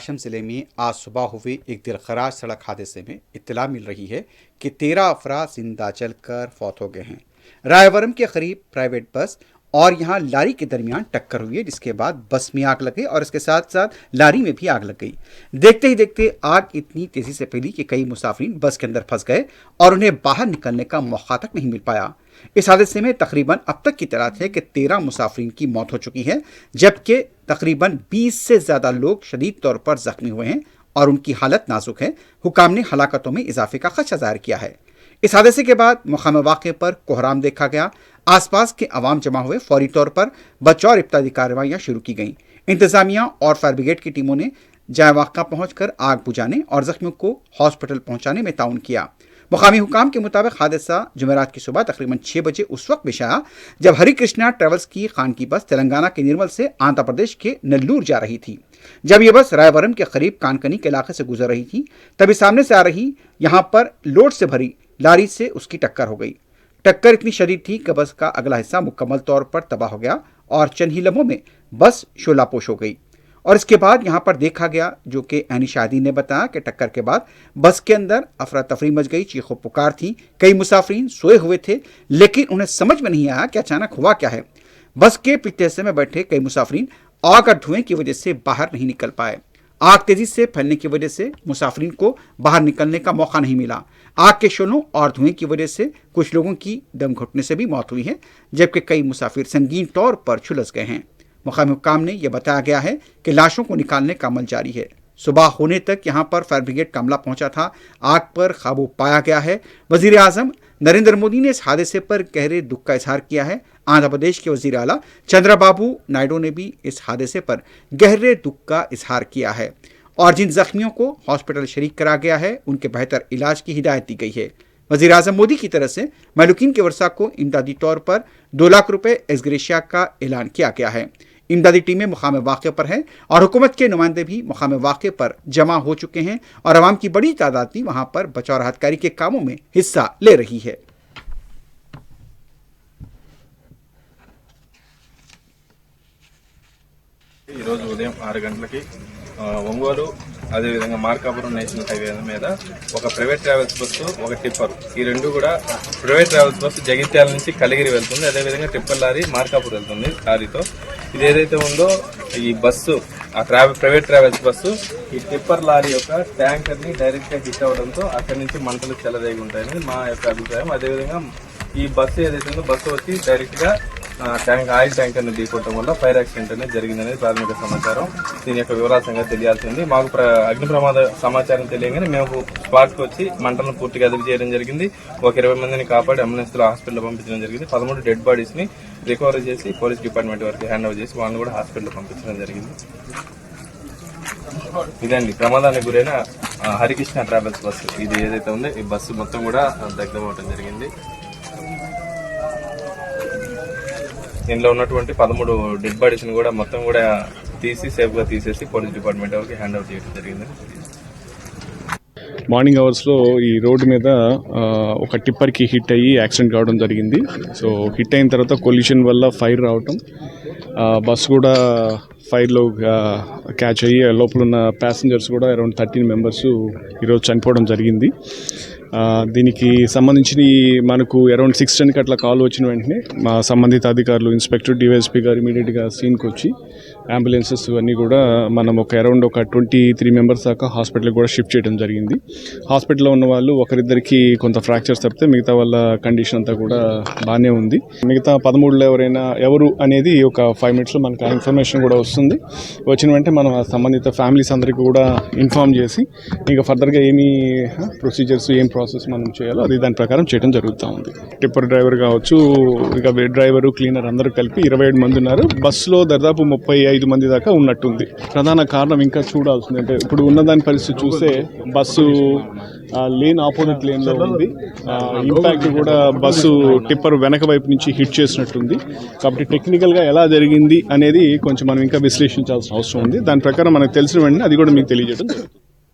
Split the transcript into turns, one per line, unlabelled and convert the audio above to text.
आश्रम जिले में आज सुबह हुए एक दिलखराज सड़क हादसे में इत्तला मिल रही है कि 13 अफराद जिंदा जलकर फौत हो गए हैं। रायवरम के करीब प्राइवेट बस और यहां लारी के दरमियान टक्कर हुई है, जिसके बाद बस में आग लग गई और इसके साथ साथ लारी में भी आग लग गई। देखते ही देखते आग इतनी तेजी से फैली कि कई मुसाफिर बस के अंदर फंस गए और उन्हें बाहर निकलने का मौका तक नहीं मिल पाया। इस हादसे में तकरीबन अब तक की इत्तलात है कि 13 मुसाफिर की मौत हो चुकी है, जबकि तकरीबन 20 से ज्यादा लोग शदीद तौर पर जख्मी हुए हैं और उनकी हालत नाजुक है। हुकाम ने हलाकतों में इजाफे का खदशा जाहिर किया है। इस हादसे के बाद मकाम वाक़े पर कोहराम देखा गया। आसपास के अवाम जमा हुए। फौरी तौर पर बचाव और इब्तदाई कार्रवाइयां शुरू की गईं। इंतजामिया और फायर ब्रिगेड की टीमों ने जाए वाक़ा पहुंचकर आग बुझाने और जख्मियों को हॉस्पिटल पहुंचाने में ताउन किया। मुकामी हुकाम के मुताबिक हादसा जुमेरात की सुबह तकरीबन 6 बजे उस वक्त पेश आया जब हरी कृष्णा ट्रेवल्स की खान की बस तेलंगाना के निर्मल से आंध्र प्रदेश के नेल्लूर जा रही थी। जब यह बस रायवरम के करीब कानकनी के इलाके से गुजर रही थी, तभी सामने से आ रही यहां पर लोड से भरी लारी से उसकी टक्कर हो गई। टक्कर इतनी शदीद थी कि बस का अगला हिस्सा मुकम्मल तौर पर तबाह हो गया और चंद ही लम्हों में बस शोलापोश हो गई। और इसके बाद यहां पर देखा गया, जो कि ऐनी शादी ने बताया कि टक्कर के बाद बस के अंदर अफरा तफरी मच गई, चीखों पुकार थी। कई मुसाफिर सोए हुए थे, लेकिन उन्हें समझ में नहीं आया कि अचानक हुआ क्या है। बस के पिछले हिस्से में बैठे कई मुसाफिर आग और धुएं की वजह से बाहर नहीं निकल पाए। आग तेजी से फैलने की वजह से मुसाफिर को बाहर निकलने का मौका नहीं मिला। आग के शोलों और धुएं की वजह से कुछ लोगों की दम घुटने से भी मौत हुई है, जबकि कई मुसाफिर संगीन तौर पर झुलस गए हैं। मुकामी हुक्काम ने यह बताया गया है कि लाशों को निकालने का अमल जारी है। सुबह होने तक यहां पर फायर ब्रिगेड का अमला पहुंचा था। आग पर काबू पाया गया है। वजीर आजम नरेंद्र मोदी ने इस हादसे पर गहरे दुख का इजहार किया है। आंध्र प्रदेश के वजीर आला चंद्रबाबू नायडू ने भी इस हादसे पर गहरे दुख का इजहार किया है और जिन जख्मियों को हॉस्पिटल शरीक करा गया है, उनके बेहतर इलाज की हिदायत दी गई है। वजीर आजम मोदी की तरफ से महलूकीन के वर्षा को इमदादी तौर पर 2 लाख रुपए एक्सग्रेशिया का ऐलान किया गया है। इमदादी टीमें मुकाम वाक़े पर हैं और हुकूमत के नुमाइंदे भी मुकाम वाक़े पर जमा हो चुके हैं और अवाम की बड़ी तादाद भी वहां पर बचाव और राहतकारी के कामों में हिस्सा ले रही है।
ఉదయం 6 గంటలకి ఒంగోలు అదేవిధంగా మార్కాపురం నేషనల్ హైవే మీద ఒక ప్రైవేట్ ట్రావెల్స్ బస్సు, ఒక టిప్పర్, ఈ రెండు కూడా ప్రైవేట్ ట్రావెల్స్ బస్సు జగిత్యాల నుంచి కలిగిరి వెళ్తుంది, అదేవిధంగా టిప్పర్ లారీ మార్కాపురం వెళ్తుంది లారీతో. ఇది ఏదైతే ఉందో ఈ బస్సు, ఆ ప్రైవేట్ ట్రావెల్స్ బస్సు ఈ టిప్పర్ లారీ యొక్క ట్యాంకర్ ని డైరెక్ట్ గా హిట్ అవడంతో అక్కడి నుంచి మంటలు చెలరేగి ఉంటాయని మా యొక్క అభిప్రాయం. అదేవిధంగా ఈ బస్సు ఏదైతే ఉందో బస్సు వచ్చి డైరెక్ట్ గా ఆయిల్ ట్యాంకర్ ని ఢీకొట్టడం వల్ల ఫైర్ యాక్సిడెంట్ అనేది జరిగిందనేది ప్రాథమిక సమాచారం. దీని యొక్క వివరాల సంగతి తెలియాల్సింది. మాకు అగ్ని ప్రమాద సమాచారం తెలియగానే మేము స్పాట్ కు వచ్చి మంటలను పూర్తిగా అదుపు చేయడం జరిగింది. ఒక 20 మందిని కాపాడి అంబులెన్స్ లో హాస్పిటల్ పంపించడం జరిగింది. 13 డెడ్ బాడీస్ ని రికవరీ చేసి పోలీస్ డిపార్ట్మెంట్ వరకు హ్యాండ్ ఓవర్ చేసి వాళ్ళని కూడా హాస్పిటల్ పంపించడం జరిగింది. ఇదండి ప్రమాదానికి గురైన హరికృష్ణ ట్రావెల్స్ బస్సు. ఇది ఏదైతే ఉందో ఈ బస్సు మొత్తం కూడా దగ్ధం అవడం జరిగింది. దీనిలో ఉన్నటువంటి 13 డెడ్ బాడీస్ ని కూడా మొత్తం కూడా తీసి సేఫ్ గా తీసేసి పోలీస్ డిపార్ట్మెంట్ వరకు హ్యాండ్ ఓవర్ చేయడం జరిగింది.
మార్నింగ్ అవర్స్లో ఈ రోడ్డు మీద ఒక టిప్పర్కి హిట్ అయ్యి యాక్సిడెంట్ కావడం జరిగింది. సో హిట్ అయిన తర్వాత కొలిషన్ వల్ల ఫైర్ రావటం, బస్సు కూడా ఫైర్లో క్యాచ్ అయ్యి లోపల ఉన్న ప్యాసింజర్స్ కూడా అరౌండ్ 13 మెంబర్స్ ఈరోజు చనిపోవడం జరిగింది. దీనికి సంబంధించి మనకు అరౌండ్ 6:10కి అట్లా కాల్ వచ్చిన వెంటనే మా సంబంధిత అధికారులు, ఇన్స్పెక్టర్, డివైఎస్పీ గారు ఇమీడియట్గా సీన్కి వచ్చి అంబులెన్సెస్ అన్నీ కూడా మనం అరౌండ్ 23 మెంబర్స్ దాకా హాస్పిటల్కి కూడా షిఫ్ట్ చేయడం జరిగింది. హాస్పిటల్లో ఉన్న వాళ్ళు ఒకరిద్దరికి కొంత ఫ్రాక్చర్స్ తప్పితే మిగతా వాళ్ళ కండిషన్ అంతా కూడా బాగానే ఉంది. మిగతా 13లో ఎవరు అనేది ఒక 5 మినిట్స్లో మనకు ఆ ఇన్ఫర్మేషన్ కూడా వస్తుంది. వచ్చిన వెంటనే మనం ఆ సంబంధిత ఫ్యామిలీస్ అందరికీ కూడా ఇన్ఫార్మ్ చేసి ఇంకా ఫర్దర్గా ఏమి ప్రొసీజర్స్, ఏం ప్రాసెస్ మనం చేయాలో అది దాని ప్రకారం చేయడం జరుగుతూ ఉంది. టిప్పర్ డ్రైవర్ కావచ్చు, ఇక డ్రైవరు, క్లీనర్ అందరూ కలిపి 27 మంది ఉన్నారు. బస్సులో దాదాపు 35 మంది దాకా ఉన్నట్టుంది. ప్రధాన కారణం ఇంకా చూడాల్సింది. అంటే ఇప్పుడు ఉన్నదాని పరిస్థితి చూస్తే బస్సు లేన్ ఆపోజిట్ లేన్లో ఉంది. ఇంపాక్ట్ కూడా బస్సు టిప్పర్ వెనక వైపు నుంచి హిట్ చేసినట్టుంది. కాబట్టి టెక్నికల్గా ఎలా జరిగింది అనేది కొంచెం మనం ఇంకా విశ్లేషించాల్సిన అవసరం ఉంది. దాని ప్రకారం మనకు తెలిసిన వెంటనే అది కూడా మీకు తెలియజేయడం జరుగుతుంది.